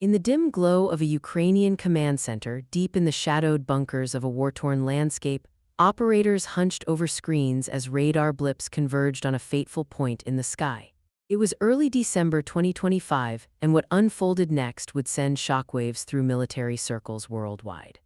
In the dim glow of a Ukrainian command center, deep in the shadowed bunkers of a war-torn landscape, operators hunched over screens as radar blips converged on a fateful point in the sky. It was early December 2025, and what unfolded next would send shockwaves through military circles worldwide.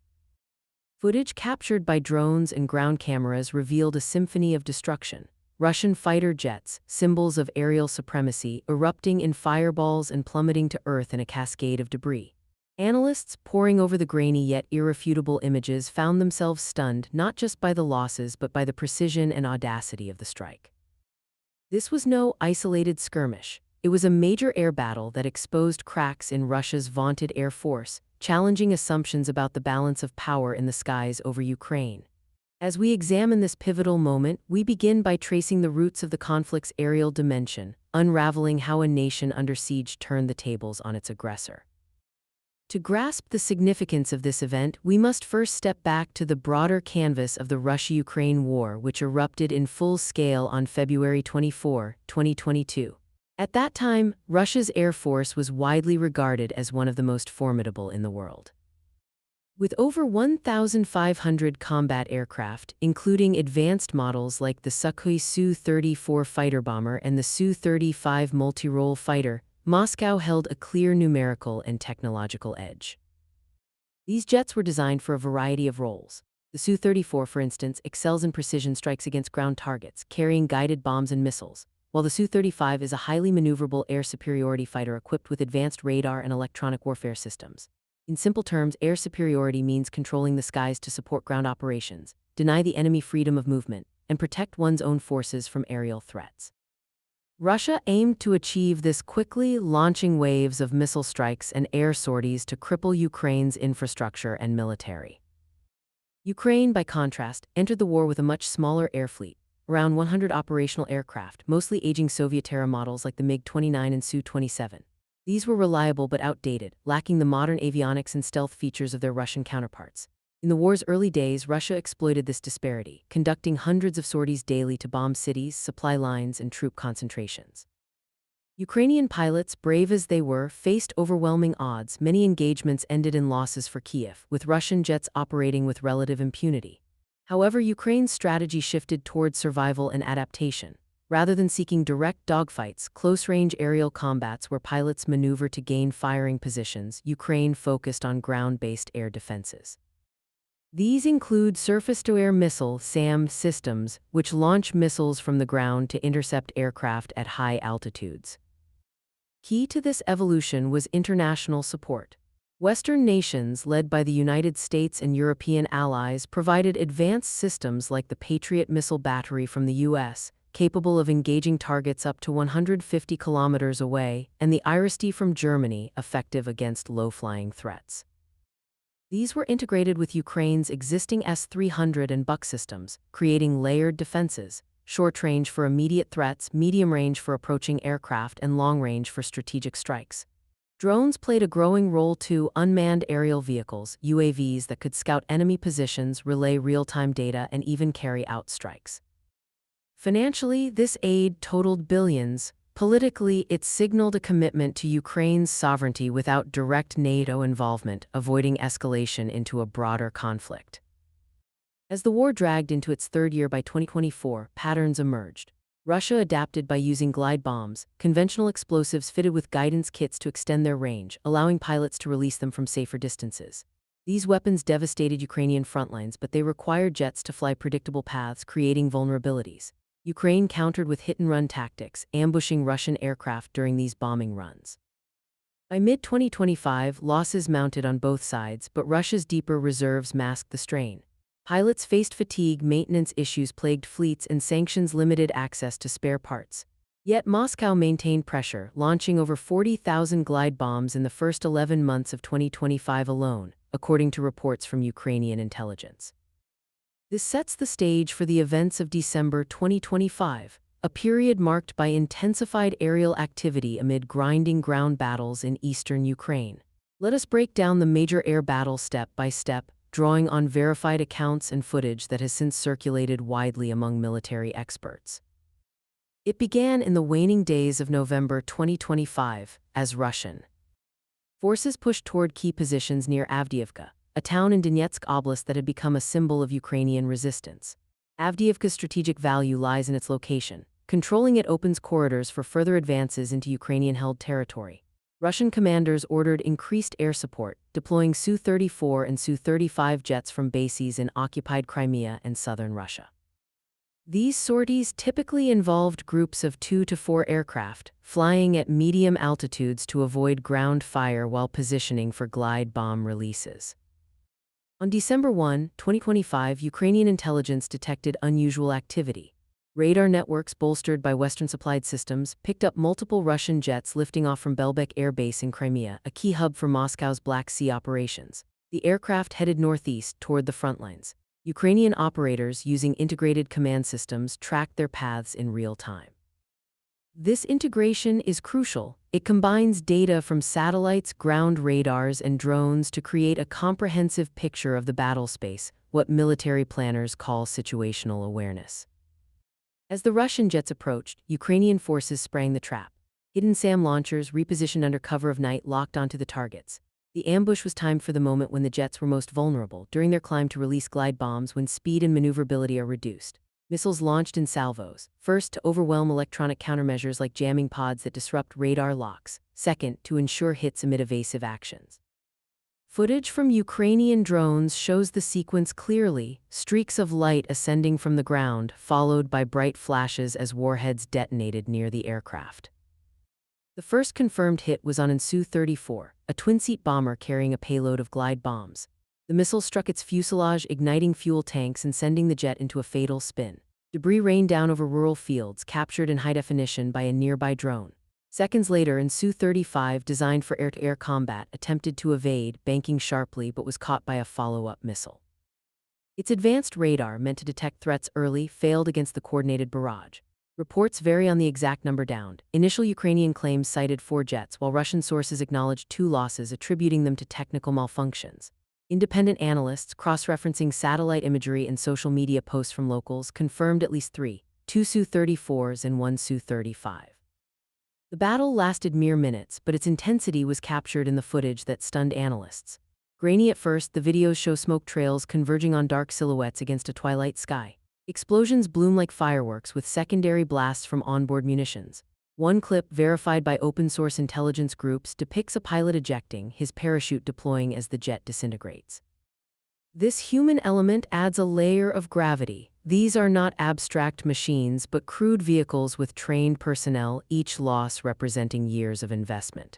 Footage captured by drones and ground cameras revealed a symphony of destruction. Russian fighter jets, symbols of aerial supremacy, erupting in fireballs and plummeting to earth in a cascade of debris. Analysts, poring over the grainy yet irrefutable images, found themselves stunned not just by the losses but by the precision and audacity of the strike. This was no isolated skirmish. It was a major air battle that exposed cracks in Russia's vaunted air force, challenging assumptions about the balance of power in the skies over Ukraine. As we examine this pivotal moment, we begin by tracing the roots of the conflict's aerial dimension, unraveling how a nation under siege turned the tables on its aggressor. To grasp the significance of this event, we must first step back to the broader canvas of the Russia-Ukraine war, which erupted in full scale on February 24, 2022. At that time, Russia's air force was widely regarded as one of the most formidable in the world. With over 1,500 combat aircraft, including advanced models like the Sukhoi Su-34 fighter bomber and the Su-35 multi-role fighter, Moscow held a clear numerical and technological edge. These jets were designed for a variety of roles. The Su-34, for instance, excels in precision strikes against ground targets, carrying guided bombs and missiles, while the Su-35 is a highly maneuverable air superiority fighter equipped with advanced radar and electronic warfare systems. In simple terms, air superiority means controlling the skies to support ground operations, deny the enemy freedom of movement, and protect one's own forces from aerial threats. Russia aimed to achieve this quickly, launching waves of missile strikes and air sorties to cripple Ukraine's infrastructure and military. Ukraine, by contrast, entered the war with a much smaller air fleet, around 100 operational aircraft, mostly aging Soviet-era models like the MiG-29 and Su-27. These were reliable but outdated, lacking the modern avionics and stealth features of their Russian counterparts. In the war's early days, Russia exploited this disparity, conducting hundreds of sorties daily to bomb cities, supply lines, and troop concentrations. Ukrainian pilots, brave as they were, faced overwhelming odds. Many engagements ended in losses for Kiev, with Russian jets operating with relative impunity. However, Ukraine's strategy shifted toward survival and adaptation. Rather than seeking direct dogfights, close-range aerial combats where pilots maneuver to gain firing positions, Ukraine focused on ground-based air defenses. These include surface-to-air missile (SAM) systems, which launch missiles from the ground to intercept aircraft at high altitudes. Key to this evolution was international support. Western nations, led by the United States and European allies, provided advanced systems like the Patriot missile battery from the U.S., capable of engaging targets up to 150 kilometers away, and the Iris-T from Germany, effective against low-flying threats. These were integrated with Ukraine's existing S-300 and Buk systems, creating layered defenses: short range for immediate threats, medium range for approaching aircraft, and long range for strategic strikes. Drones played a growing role too: unmanned aerial vehicles, UAVs that could scout enemy positions, relay real-time data, and even carry out strikes. Financially, this aid totaled billions. Politically, it signaled a commitment to Ukraine's sovereignty without direct NATO involvement, avoiding escalation into a broader conflict. As the war dragged into its third year by 2024, patterns emerged. Russia adapted by using glide bombs, conventional explosives fitted with guidance kits to extend their range, allowing pilots to release them from safer distances. These weapons devastated Ukrainian frontlines, but they required jets to fly predictable paths, creating vulnerabilities. Ukraine countered with hit-and-run tactics, ambushing Russian aircraft during these bombing runs. By mid-2025, losses mounted on both sides, but Russia's deeper reserves masked the strain. Pilots faced fatigue, maintenance issues plagued fleets, and sanctions limited access to spare parts. Yet Moscow maintained pressure, launching over 40,000 glide bombs in the first 11 months of 2025 alone, according to reports from Ukrainian intelligence. This sets the stage for the events of December 2025, a period marked by intensified aerial activity amid grinding ground battles in eastern Ukraine. Let us break down the major air battle step by step, drawing on verified accounts and footage that has since circulated widely among military experts. It began in the waning days of November 2025, as Russian Forces pushed toward key positions near Avdiivka, a town in Donetsk Oblast that had become a symbol of Ukrainian resistance. Avdiivka's strategic value lies in its location. Controlling it opens corridors for further advances into Ukrainian-held territory. Russian commanders ordered increased air support, deploying Su-34 and Su-35 jets from bases in occupied Crimea and southern Russia. These sorties typically involved groups of 2 to 4 aircraft, flying at medium altitudes to avoid ground fire while positioning for glide bomb releases. On December 1, 2025, Ukrainian intelligence detected unusual activity. Radar networks bolstered by Western-supplied systems picked up multiple Russian jets lifting off from Belbek Airbase in Crimea, a key hub for Moscow's Black Sea operations. The aircraft headed northeast toward the front lines. Ukrainian operators using integrated command systems tracked their paths in real time. This integration is crucial. It combines data from satellites, ground radars, and drones to create a comprehensive picture of the battle space, what military planners call situational awareness. As the Russian jets approached, Ukrainian forces sprang the trap. Hidden SAM launchers, repositioned under cover of night, locked onto the targets. The ambush was timed for the moment when the jets were most vulnerable, during their climb to release glide bombs when speed and maneuverability are reduced. Missiles launched in salvos, first to overwhelm electronic countermeasures like jamming pods that disrupt radar locks, second to ensure hits amid evasive actions. Footage from Ukrainian drones shows the sequence clearly, streaks of light ascending from the ground, followed by bright flashes as warheads detonated near the aircraft. The first confirmed hit was on an Su-34, a twin-seat bomber carrying a payload of glide bombs. The missile struck its fuselage, igniting fuel tanks and sending the jet into a fatal spin. Debris rained down over rural fields, captured in high definition by a nearby drone. Seconds later, an Su-35, designed for air-to-air combat, attempted to evade, banking sharply, but was caught by a follow-up missile. Its advanced radar, meant to detect threats early, failed against the coordinated barrage. Reports vary on the exact number downed. Initial Ukrainian claims cited 4 jets, while Russian sources acknowledged 2 losses, attributing them to technical malfunctions. Independent analysts, cross-referencing satellite imagery and social media posts from locals, confirmed at least 3, 2 Su-34s and 1 Su-35. The battle lasted mere minutes, but its intensity was captured in the footage that stunned analysts. Grainy at first, the videos show smoke trails converging on dark silhouettes against a twilight sky. Explosions bloom like fireworks with secondary blasts from onboard munitions. One clip, verified by open-source intelligence groups, depicts a pilot ejecting, his parachute deploying as the jet disintegrates. This human element adds a layer of gravity. These are not abstract machines, but crude vehicles with trained personnel, each loss representing years of investment.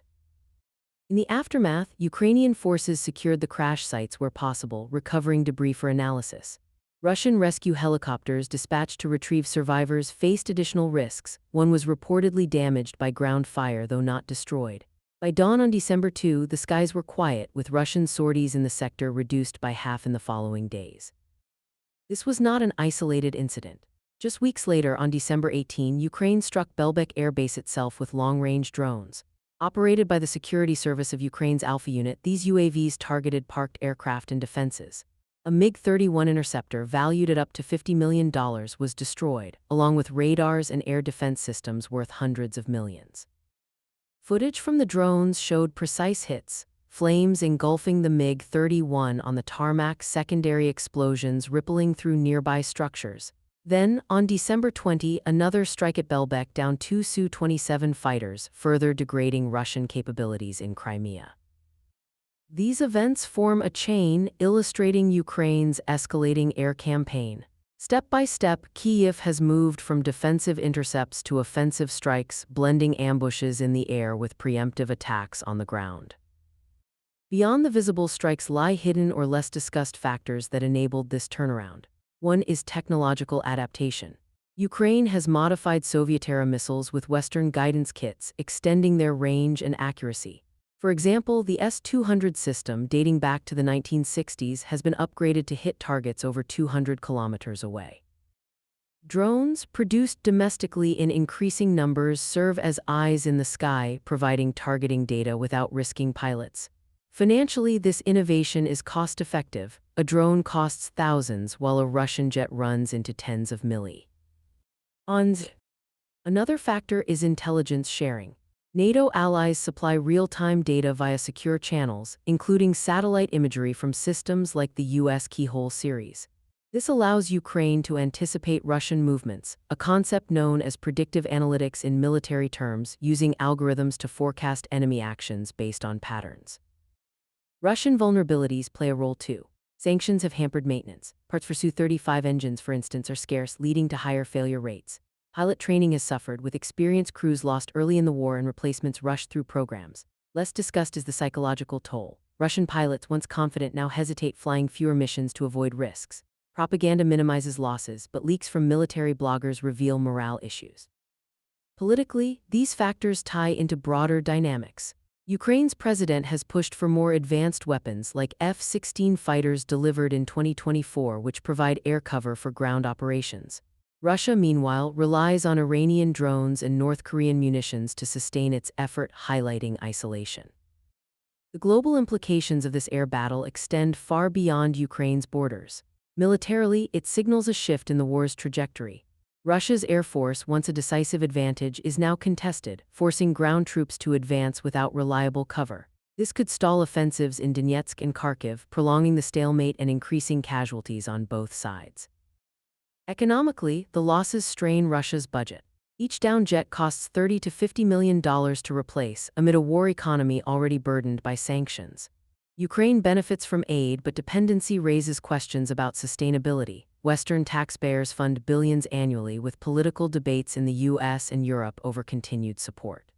In the aftermath, Ukrainian forces secured the crash sites where possible, recovering debris for analysis. Russian rescue helicopters dispatched to retrieve survivors faced additional risks. One was reportedly damaged by ground fire, though not destroyed. By dawn on December 2, the skies were quiet, with Russian sorties in the sector reduced by half in the following days. This was not an isolated incident. Just weeks later, on December 18, Ukraine struck Belbek Airbase itself with long-range drones. Operated by the Security Service of Ukraine's Alpha Unit, these UAVs targeted parked aircraft and defenses. A MiG-31 interceptor valued at up to $50 million was destroyed, along with radars and air defense systems worth hundreds of millions. Footage from the drones showed precise hits, flames engulfing the MiG-31 on the tarmac, secondary explosions rippling through nearby structures. Then, on December 20, another strike at Belbek downed 2 Su-27 fighters, further degrading Russian capabilities in Crimea. These events form a chain illustrating Ukraine's escalating air campaign. Step by step, Kyiv has moved from defensive intercepts to offensive strikes, blending ambushes in the air with preemptive attacks on the ground. Beyond the visible strikes lie hidden or less discussed factors that enabled this turnaround. One is technological adaptation. Ukraine has modified Soviet-era missiles with Western guidance kits, extending their range and accuracy. For example, the S-200 system, dating back to the 1960s, has been upgraded to hit targets over 200 kilometers away. Drones, produced domestically in increasing numbers, serve as eyes in the sky, providing targeting data without risking pilots. Financially, this innovation is cost-effective. A drone costs thousands, while a Russian jet runs into tens of millions. Another factor is intelligence sharing. NATO allies supply real-time data via secure channels, including satellite imagery from systems like the U.S. Keyhole series. This allows Ukraine to anticipate Russian movements, a concept known as predictive analytics in military terms, using algorithms to forecast enemy actions based on patterns. Russian vulnerabilities play a role too. Sanctions have hampered maintenance. Parts for Su-35 engines, for instance, are scarce, leading to higher failure rates. Pilot training has suffered, with experienced crews lost early in the war and replacements rushed through programs. Less discussed is the psychological toll. Russian pilots, once confident, now hesitate, flying fewer missions to avoid risks. Propaganda minimizes losses, but leaks from military bloggers reveal morale issues. Politically, these factors tie into broader dynamics. Ukraine's president has pushed for more advanced weapons like F-16 fighters delivered in 2024, which provide air cover for ground operations. Russia, meanwhile, relies on Iranian drones and North Korean munitions to sustain its effort, highlighting isolation. The global implications of this air battle extend far beyond Ukraine's borders. Militarily, it signals a shift in the war's trajectory. Russia's air force, once a decisive advantage, is now contested, forcing ground troops to advance without reliable cover. This could stall offensives in Donetsk and Kharkiv, prolonging the stalemate and increasing casualties on both sides. Economically, the losses strain Russia's budget. Each downed jet costs $30 to $50 million to replace, amid a war economy already burdened by sanctions. Ukraine benefits from aid, but dependency raises questions about sustainability. Western taxpayers fund billions annually, with political debates in the US and Europe over continued support.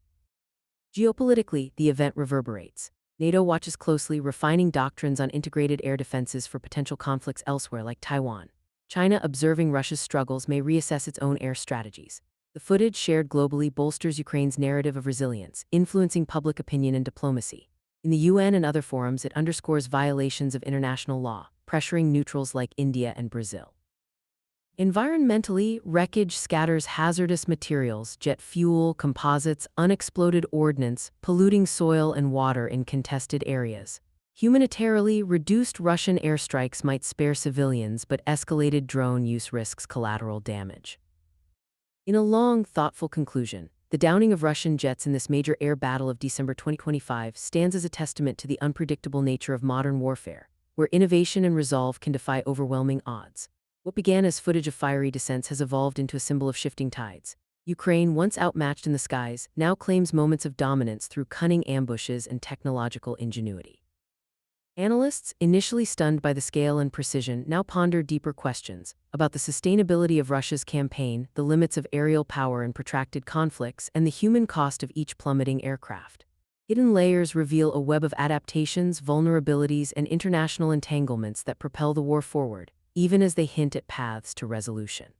Geopolitically, the event reverberates. NATO watches closely, refining doctrines on integrated air defenses for potential conflicts elsewhere, like Taiwan. China, observing Russia's struggles, may reassess its own air strategies. The footage shared globally bolsters Ukraine's narrative of resilience, influencing public opinion and diplomacy. In the UN and other forums, it underscores violations of international law, pressuring neutrals like India and Brazil. Environmentally, wreckage scatters hazardous materials, jet fuel, composites, unexploded ordnance, polluting soil and water in contested areas. Humanitarily, reduced Russian airstrikes might spare civilians, but escalated drone use risks collateral damage. In a long, thoughtful conclusion, the downing of Russian jets in this major air battle of December 2025 stands as a testament to the unpredictable nature of modern warfare, where innovation and resolve can defy overwhelming odds. What began as footage of fiery descents has evolved into a symbol of shifting tides. Ukraine, once outmatched in the skies, now claims moments of dominance through cunning ambushes and technological ingenuity. Analysts, initially stunned by the scale and precision, now ponder deeper questions about the sustainability of Russia's campaign, the limits of aerial power in protracted conflicts, and the human cost of each plummeting aircraft. Hidden layers reveal a web of adaptations, vulnerabilities, and international entanglements that propel the war forward, even as they hint at paths to resolution.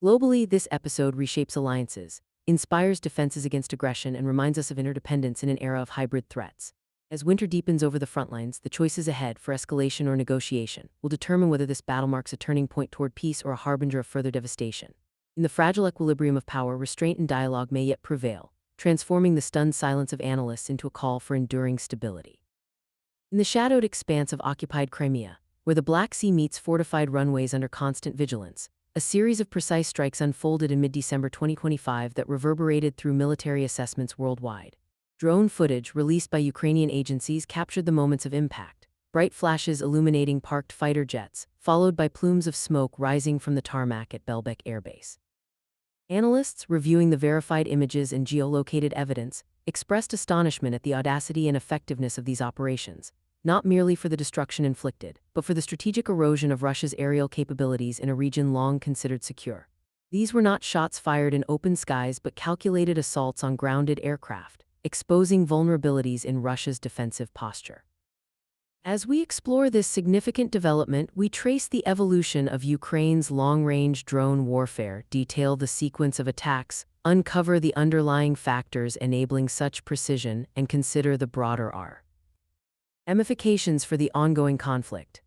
Globally, this episode reshapes alliances, inspires defenses against aggression, and reminds us of interdependence in an era of hybrid threats. As winter deepens over the front lines, the choices ahead for escalation or negotiation will determine whether this battle marks a turning point toward peace or a harbinger of further devastation. In the fragile equilibrium of power, restraint and dialogue may yet prevail, transforming the stunned silence of analysts into a call for enduring stability. In the shadowed expanse of occupied Crimea, where the Black Sea meets fortified runways under constant vigilance, a series of precise strikes unfolded in mid-December 2025 that reverberated through military assessments worldwide. Drone footage released by Ukrainian agencies captured the moments of impact, bright flashes illuminating parked fighter jets, followed by plumes of smoke rising from the tarmac at Belbek Airbase. Analysts, reviewing the verified images and geolocated evidence, expressed astonishment at the audacity and effectiveness of these operations, not merely for the destruction inflicted, but for the strategic erosion of Russia's aerial capabilities in a region long considered secure. These were not shots fired in open skies but calculated assaults on grounded aircraft, exposing vulnerabilities in Russia's defensive posture. As we explore this significant development, we trace the evolution of Ukraine's long-range drone warfare, detail the sequence of attacks, uncover the underlying factors enabling such precision, and consider the broader ramifications for the ongoing conflict.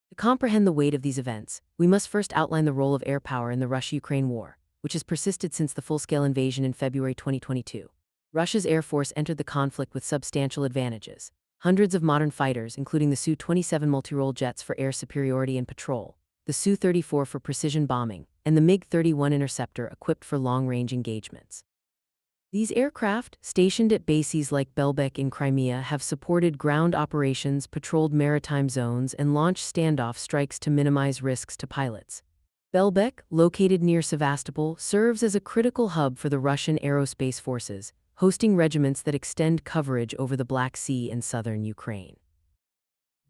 To comprehend the weight of these events, we must first outline the role of air power in the Russia-Ukraine war, which has persisted since the full-scale invasion in February 2022. Russia's air force entered the conflict with substantial advantages. Hundreds of modern fighters, including the Su-27 multi-role jets for air superiority and patrol, the Su-34 for precision bombing, and the MiG-31 interceptor equipped for long-range engagements. These aircraft, stationed at bases like Belbek in Crimea, have supported ground operations, patrolled maritime zones, and launched standoff strikes to minimize risks to pilots. Belbek, located near Sevastopol, serves as a critical hub for the Russian aerospace forces, hosting regiments that extend coverage over the Black Sea and southern Ukraine.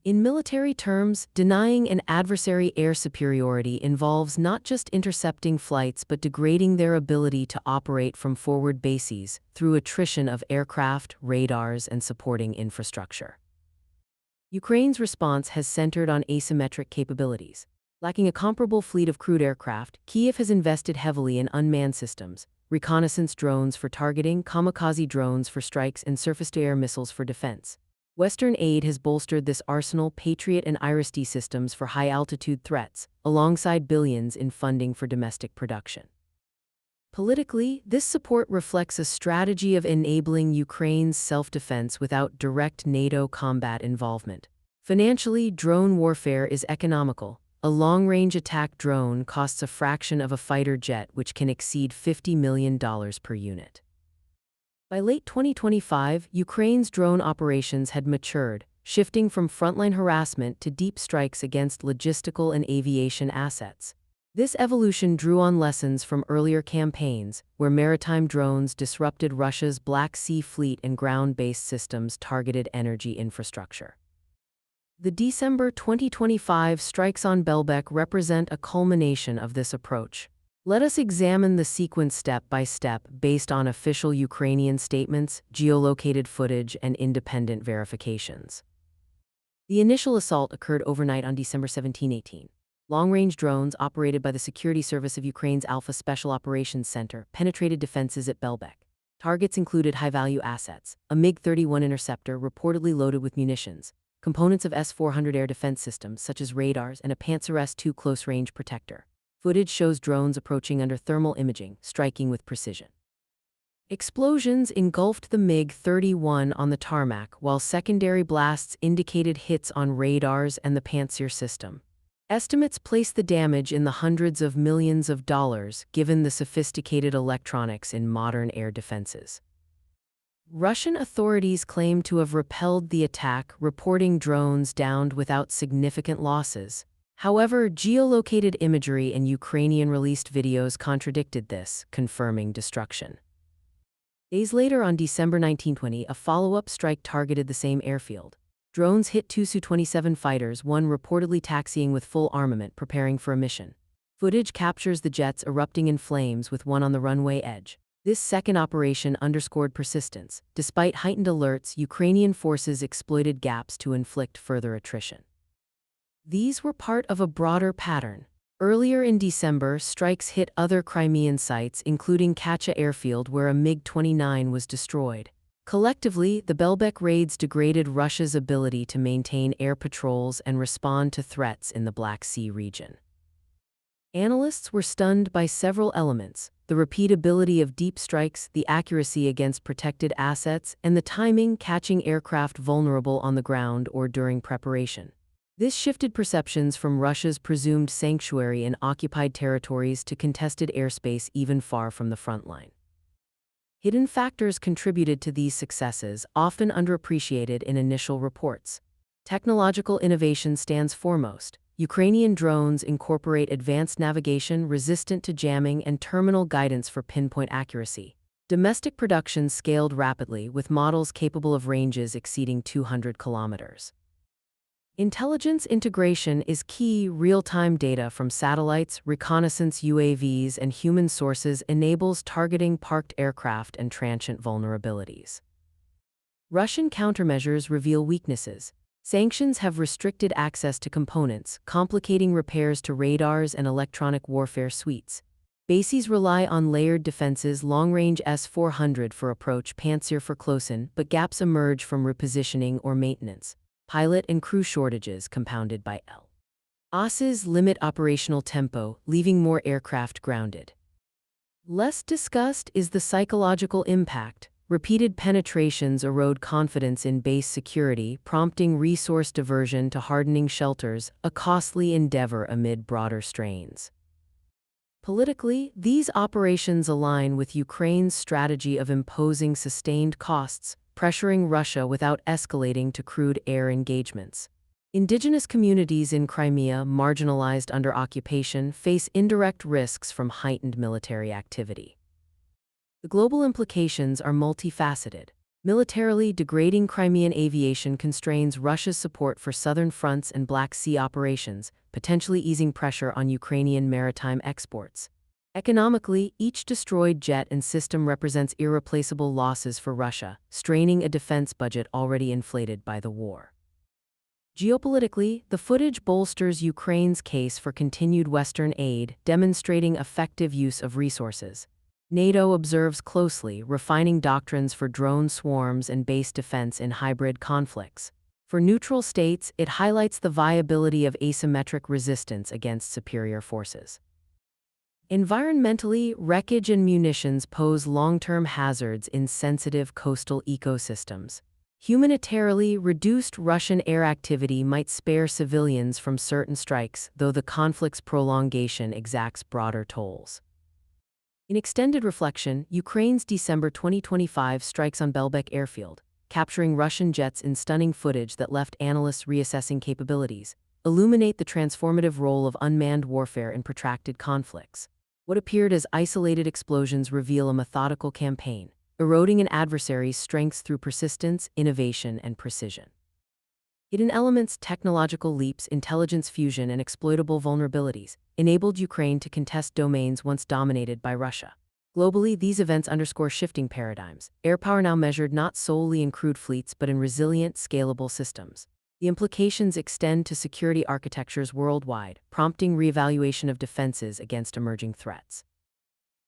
In military terms, denying an adversary air superiority involves not just intercepting flights but degrading their ability to operate from forward bases through attrition of aircraft, radars, and supporting infrastructure. Ukraine's response has centered on asymmetric capabilities. Lacking a comparable fleet of crewed aircraft, Kyiv has invested heavily in unmanned systems, reconnaissance drones for targeting, kamikaze drones for strikes, and surface-to-air missiles for defense. Western aid has bolstered this arsenal, Patriot and Iris-T systems for high-altitude threats, alongside billions in funding for domestic production. Politically, this support reflects a strategy of enabling Ukraine's self-defense without direct NATO combat involvement. Financially, drone warfare is economical. A long-range attack drone costs a fraction of a fighter jet, which can exceed $50 million per unit. By late 2025, Ukraine's drone operations had matured, shifting from frontline harassment to deep strikes against logistical and aviation assets. This evolution drew on lessons from earlier campaigns, where maritime drones disrupted Russia's Black Sea fleet and ground-based systems targeted energy infrastructure. The December 2025 strikes on Belbek represent a culmination of this approach. Let us examine the sequence step by step based on official Ukrainian statements, geolocated footage, and independent verifications. The initial assault occurred overnight on December 17-18. Long-range drones operated by the Security Service of Ukraine's Alpha Special Operations Center penetrated defenses at Belbek. Targets included high-value assets, a MiG-31 interceptor reportedly loaded with munitions, components of S-400 air defense systems such as radars, and a Panzer S-2 close-range protector. Footage shows drones approaching under thermal imaging, striking with precision. Explosions engulfed the MiG-31 on the tarmac, while secondary blasts indicated hits on radars and the Panzer system. Estimates place the damage in the hundreds of millions of dollars, given the sophisticated electronics in modern air defenses. Russian authorities claim to have repelled the attack, reporting drones downed without significant losses. However, geolocated imagery and Ukrainian-released videos contradicted this, confirming destruction. Days later, on December 1920, a follow-up strike targeted the same airfield. Drones hit two Su-27 fighters, one reportedly taxiing with full armament, preparing for a mission. Footage captures the jets erupting in flames with one on the runway edge. This second operation underscored persistence. Despite heightened alerts, Ukrainian forces exploited gaps to inflict further attrition. These were part of a broader pattern. Earlier in December, strikes hit other Crimean sites, including Kacha airfield, where a MiG-29 was destroyed. Collectively, the Belbek raids degraded Russia's ability to maintain air patrols and respond to threats in the Black Sea region. Analysts were stunned by several elements: the repeatability of deep strikes, the accuracy against protected assets, and the timing, catching aircraft vulnerable on the ground or during preparation. This shifted perceptions from Russia's presumed sanctuary in occupied territories to contested airspace even far from the front line. Hidden factors contributed to these successes, often underappreciated in initial reports. Technological innovation stands foremost. Ukrainian drones incorporate advanced navigation resistant to jamming and terminal guidance for pinpoint accuracy. Domestic production scaled rapidly, with models capable of ranges exceeding 200 kilometers. Intelligence integration is key. Real-time data from satellites, reconnaissance UAVs, and human sources enables targeting parked aircraft and transient vulnerabilities. Russian countermeasures reveal weaknesses. Sanctions have restricted access to components, complicating repairs to radars and electronic warfare suites. Bases rely on layered defenses, long-range S-400 for approach, Panzer for close-in, but gaps emerge from repositioning or maintenance. Pilot and crew shortages compounded by losses limit operational tempo, leaving more aircraft grounded. Less discussed is the psychological impact. Repeated penetrations erode confidence in base security, prompting resource diversion to hardening shelters, a costly endeavor amid broader strains. Politically, these operations align with Ukraine's strategy of imposing sustained costs, pressuring Russia without escalating to crude air engagements. Indigenous communities in Crimea, marginalized under occupation, face indirect risks from heightened military activity. The global implications are multifaceted. Militarily, degrading Crimean aviation constrains Russia's support for southern fronts and Black Sea operations, potentially easing pressure on Ukrainian maritime exports. Economically, each destroyed jet and system represents irreplaceable losses for Russia, straining a defense budget already inflated by the war. Geopolitically, the footage bolsters Ukraine's case for continued Western aid, demonstrating effective use of resources. NATO observes closely, refining doctrines for drone swarms and base defense in hybrid conflicts. For neutral states, it highlights the viability of asymmetric resistance against superior forces. Environmentally, wreckage and munitions pose long-term hazards in sensitive coastal ecosystems. Humanitarily, reduced Russian air activity might spare civilians from certain strikes, though the conflict's prolongation exacts broader tolls. In extended reflection, Ukraine's December 2025 strikes on Belbek airfield, capturing Russian jets in stunning footage that left analysts reassessing capabilities, illuminate the transformative role of unmanned warfare in protracted conflicts. What appeared as isolated explosions reveal a methodical campaign, eroding an adversary's strengths through persistence, innovation, and precision. Hidden elements, technological leaps, intelligence fusion, and exploitable vulnerabilities enabled Ukraine to contest domains once dominated by Russia. Globally, these events underscore shifting paradigms. Air power now measured not solely in crewed fleets but in resilient, scalable systems. The implications extend to security architectures worldwide, prompting reevaluation of defenses against emerging threats.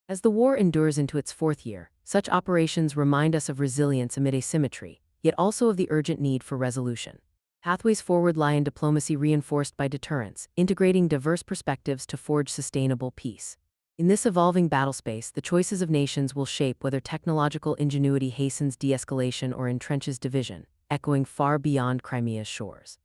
As the war endures into its fourth year, such operations remind us of resilience amid asymmetry, yet also of the urgent need for resolution. Pathways forward lie in diplomacy reinforced by deterrence, integrating diverse perspectives to forge sustainable peace. In this evolving battlespace, the choices of nations will shape whether technological ingenuity hastens de-escalation or entrenches division, echoing far beyond Crimea's shores.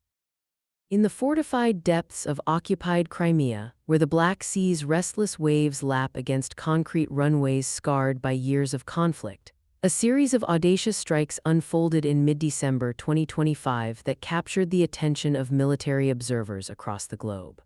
In the fortified depths of occupied Crimea, where the Black Sea's restless waves lap against concrete runways scarred by years of conflict, a series of audacious strikes unfolded in mid-December 2025 that captured the attention of military observers across the globe.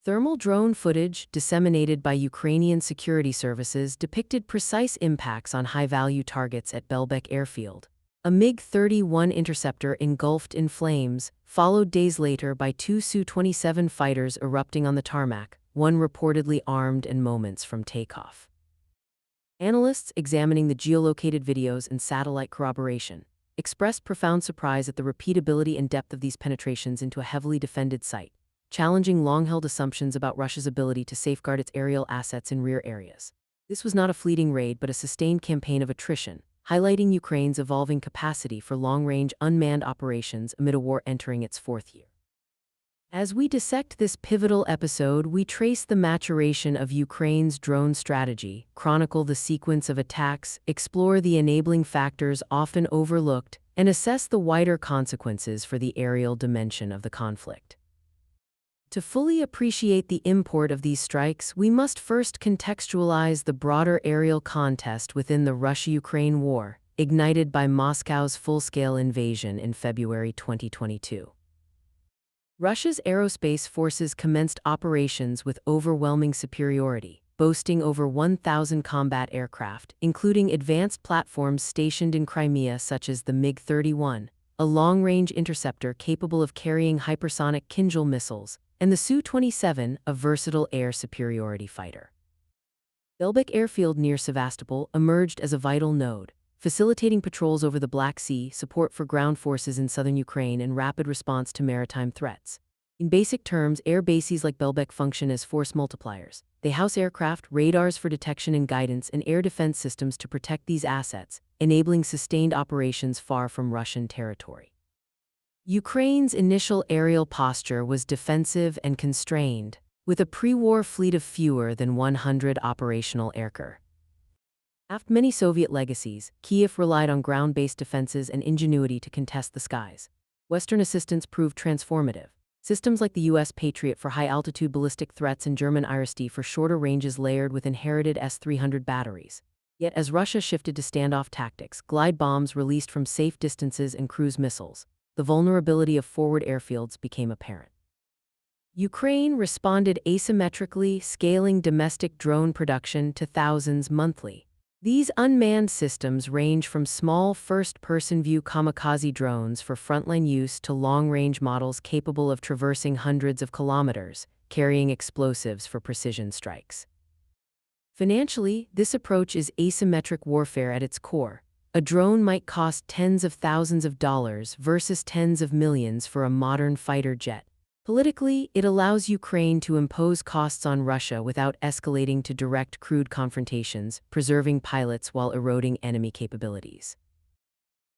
Thermal drone footage, disseminated by Ukrainian security services, depicted precise impacts on high-value targets at Belbek airfield. A MiG-31 interceptor engulfed in flames, followed days later by two Su-27 fighters erupting on the tarmac, one reportedly armed and moments from takeoff. Analysts examining the geolocated videos and satellite corroboration expressed profound surprise at the repeatability and depth of these penetrations into a heavily defended site, challenging long-held assumptions about Russia's ability to safeguard its aerial assets in rear areas. This was not a fleeting raid but a sustained campaign of attrition, highlighting Ukraine's evolving capacity for long-range unmanned operations amid a war entering its fourth year. As we dissect this pivotal episode, we trace the maturation of Ukraine's drone strategy, chronicle the sequence of attacks, explore the enabling factors often overlooked, and assess the wider consequences for the aerial dimension of the conflict. To fully appreciate the import of these strikes, we must first contextualize the broader aerial contest within the Russia-Ukraine war, ignited by Moscow's full-scale invasion in February 2022. Russia's aerospace forces commenced operations with overwhelming superiority, boasting over 1,000 combat aircraft, including advanced platforms stationed in Crimea such as the MiG-31, a long-range interceptor capable of carrying hypersonic Kinzhal missiles, and the Su-27, a versatile air superiority fighter. Belbek airfield near Sevastopol emerged as a vital node, facilitating patrols over the Black Sea, support for ground forces in southern Ukraine, and rapid response to maritime threats. In basic terms, air bases like Belbek function as force multipliers. They house aircraft, radars for detection and guidance, and air defense systems to protect these assets, enabling sustained operations far from Russian territory. Ukraine's initial aerial posture was defensive and constrained, with a pre-war fleet of fewer than 100 operational aircraft. After many Soviet legacies, Kyiv relied on ground-based defenses and ingenuity to contest the skies. Western assistance proved transformative, Systems like the U.S. Patriot for high-altitude ballistic threats and German IRIS-T for shorter ranges layered with inherited S-300 batteries. Yet as Russia shifted to standoff tactics, glide bombs released from safe distances and cruise missiles, the vulnerability of forward airfields became apparent. Ukraine responded asymmetrically, scaling domestic drone production to thousands monthly. These unmanned systems range from small first-person view kamikaze drones for frontline use to long-range models capable of traversing hundreds of kilometers, carrying explosives for precision strikes. Financially, this approach is asymmetric warfare at its core. A drone might cost tens of thousands of dollars versus tens of millions for a modern fighter jet. Politically, it allows Ukraine to impose costs on Russia without escalating to direct crude confrontations, preserving pilots while eroding enemy capabilities.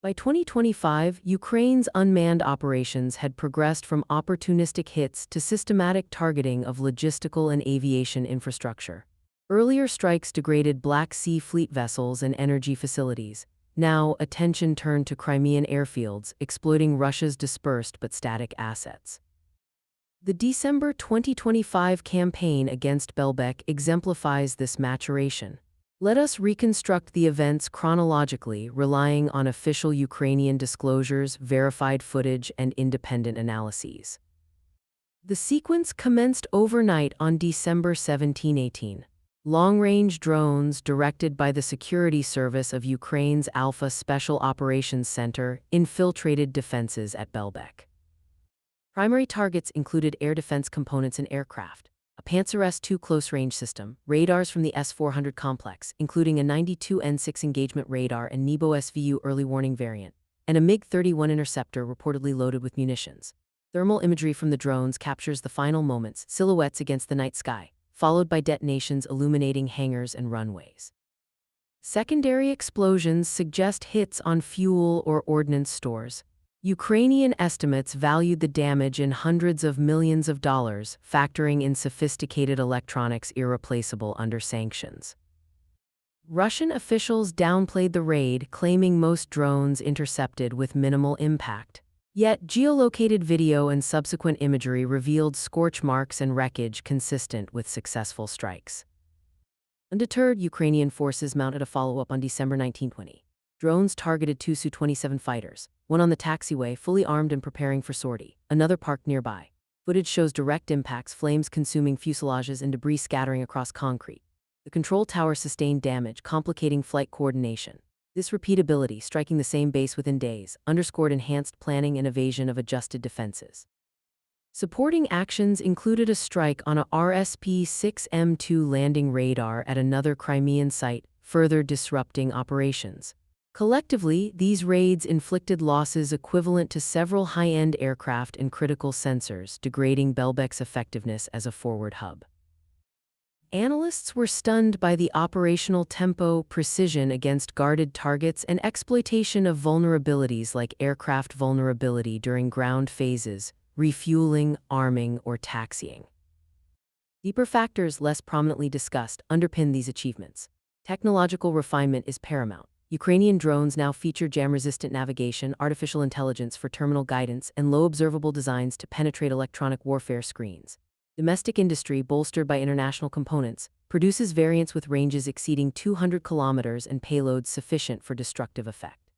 By 2025, Ukraine's unmanned operations had progressed from opportunistic hits to systematic targeting of logistical and aviation infrastructure. Earlier strikes degraded Black Sea Fleet vessels and energy facilities. Now, attention turned to Crimean airfields, exploiting Russia's dispersed but static assets. The December 2025 campaign against Belbek exemplifies this maturation. Let us reconstruct the events chronologically, relying on official Ukrainian disclosures, verified footage, and independent analyses. The sequence commenced overnight on December 17, 18. Long-range drones directed by the Security Service of Ukraine's Alpha Special Operations Center infiltrated defenses at Belbek. Primary targets included air defense components and aircraft, a Panzer S-2 close-range system, radars from the S-400 complex, including a 92N6 engagement radar and Nebo SVU early warning variant, and a MiG-31 interceptor reportedly loaded with munitions. Thermal imagery from the drones captures the final moments, silhouettes against the night sky, followed by detonations illuminating hangars and runways. Secondary explosions suggest hits on fuel or ordnance stores. Ukrainian estimates valued the damage in hundreds of millions of dollars, factoring in sophisticated electronics irreplaceable under sanctions. Russian officials downplayed the raid, claiming most drones intercepted with minimal impact. Yet, geolocated video and subsequent imagery revealed scorch marks and wreckage consistent with successful strikes. Undeterred, Ukrainian forces mounted a follow-up on December 1920. Drones targeted two Su-27 fighters, one on the taxiway, fully armed and preparing for sortie, another parked nearby. Footage shows direct impacts, flames consuming fuselages and debris scattering across concrete. The control tower sustained damage, complicating flight coordination. This repeatability, striking the same base within days, underscored enhanced planning and evasion of adjusted defenses. Supporting actions included a strike on a RSP-6M2 landing radar at another Crimean site, further disrupting operations. Collectively, these raids inflicted losses equivalent to several high-end aircraft and critical sensors, degrading Belbek's effectiveness as a forward hub. Analysts were stunned by the operational tempo, precision against guarded targets, and exploitation of vulnerabilities like aircraft vulnerability during ground phases, refueling, arming, or taxiing. Deeper factors, less prominently discussed, underpin these achievements. Technological refinement is paramount. Ukrainian drones now feature jam-resistant navigation, artificial intelligence for terminal guidance, and low-observable designs to penetrate electronic warfare screens. Domestic industry, bolstered by international components, produces variants with ranges exceeding 200 kilometers and payloads sufficient for destructive effect.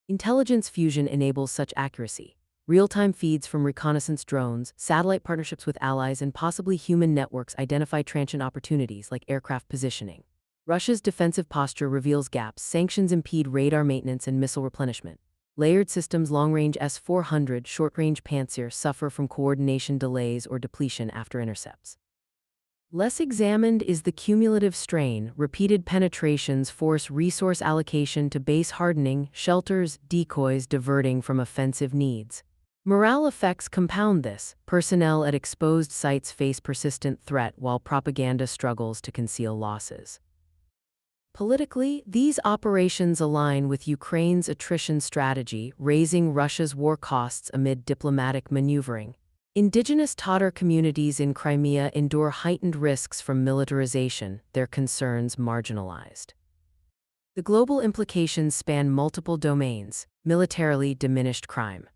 Intelligence fusion enables such accuracy. Real-time feeds from reconnaissance drones, satellite partnerships with allies, and possibly human networks identify transient opportunities like aircraft positioning. Russia's defensive posture reveals gaps. Sanctions impede radar maintenance and missile replenishment. Layered systems, long-range S-400, short-range Panzer, suffer from coordination delays or depletion after intercepts. Less examined is the cumulative strain. Repeated penetrations force resource allocation to base hardening, shelters, decoys diverting from offensive needs. Morale effects compound this. Personnel at exposed sites face persistent threat while propaganda struggles to conceal losses. Politically, these operations align with Ukraine's attrition strategy, raising Russia's war costs amid diplomatic maneuvering. Indigenous Tatar communities in Crimea endure heightened risks from militarization, their concerns marginalized. The global implications span multiple domains: militarily diminished crime,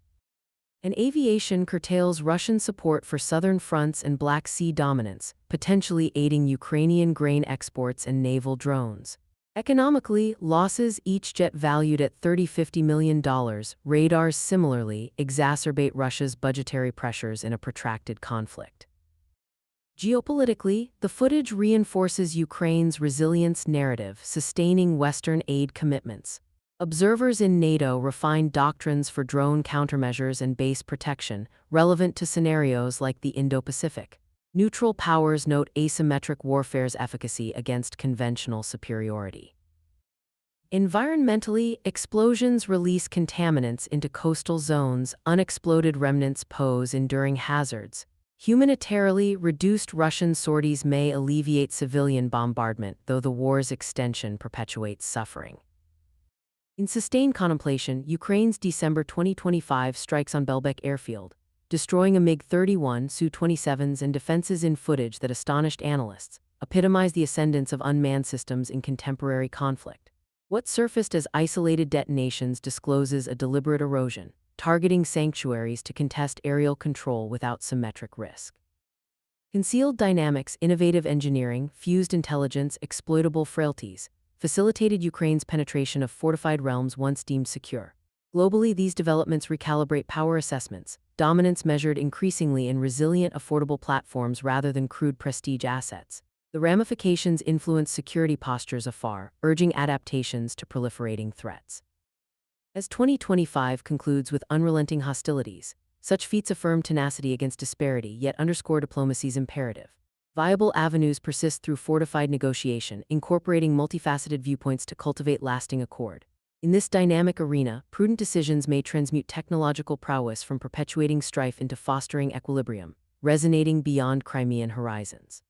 And aviation curtails Russian support for southern fronts and Black Sea dominance, potentially aiding Ukrainian grain exports and naval drones. Economically, losses, each jet valued at $30–50 million. Radars similarly exacerbate Russia's budgetary pressures in a protracted conflict. Geopolitically, the footage reinforces Ukraine's resilience narrative, sustaining Western aid commitments. Observers in NATO refined doctrines for drone countermeasures and base protection, relevant to scenarios like the Indo-Pacific. Neutral powers note asymmetric warfare's efficacy against conventional superiority. Environmentally, explosions release contaminants into coastal zones, unexploded remnants pose enduring hazards. Humanitarily, reduced Russian sorties may alleviate civilian bombardment, though the war's extension perpetuates suffering. In sustained contemplation, Ukraine's December 2025 strikes on Belbek airfield, destroying a MiG-31, Su-27s and defenses in footage that astonished analysts, epitomize the ascendance of unmanned systems in contemporary conflict. What surfaced as isolated detonations discloses a deliberate erosion, targeting sanctuaries to contest aerial control without symmetric risk. Concealed dynamics, innovative engineering, fused intelligence, exploitable frailties, facilitated Ukraine's penetration of fortified realms once deemed secure. Globally, these developments recalibrate power assessments, dominance measured increasingly in resilient, affordable platforms rather than crude prestige assets. The ramifications influence security postures afar, urging adaptations to proliferating threats. As 2025 concludes with unrelenting hostilities, such feats affirm tenacity against disparity yet underscore diplomacy's imperative. Viable avenues persist through fortified negotiation, incorporating multifaceted viewpoints to cultivate lasting accord. In this dynamic arena, prudent decisions may transmute technological prowess from perpetuating strife into fostering equilibrium, resonating beyond Crimean horizons.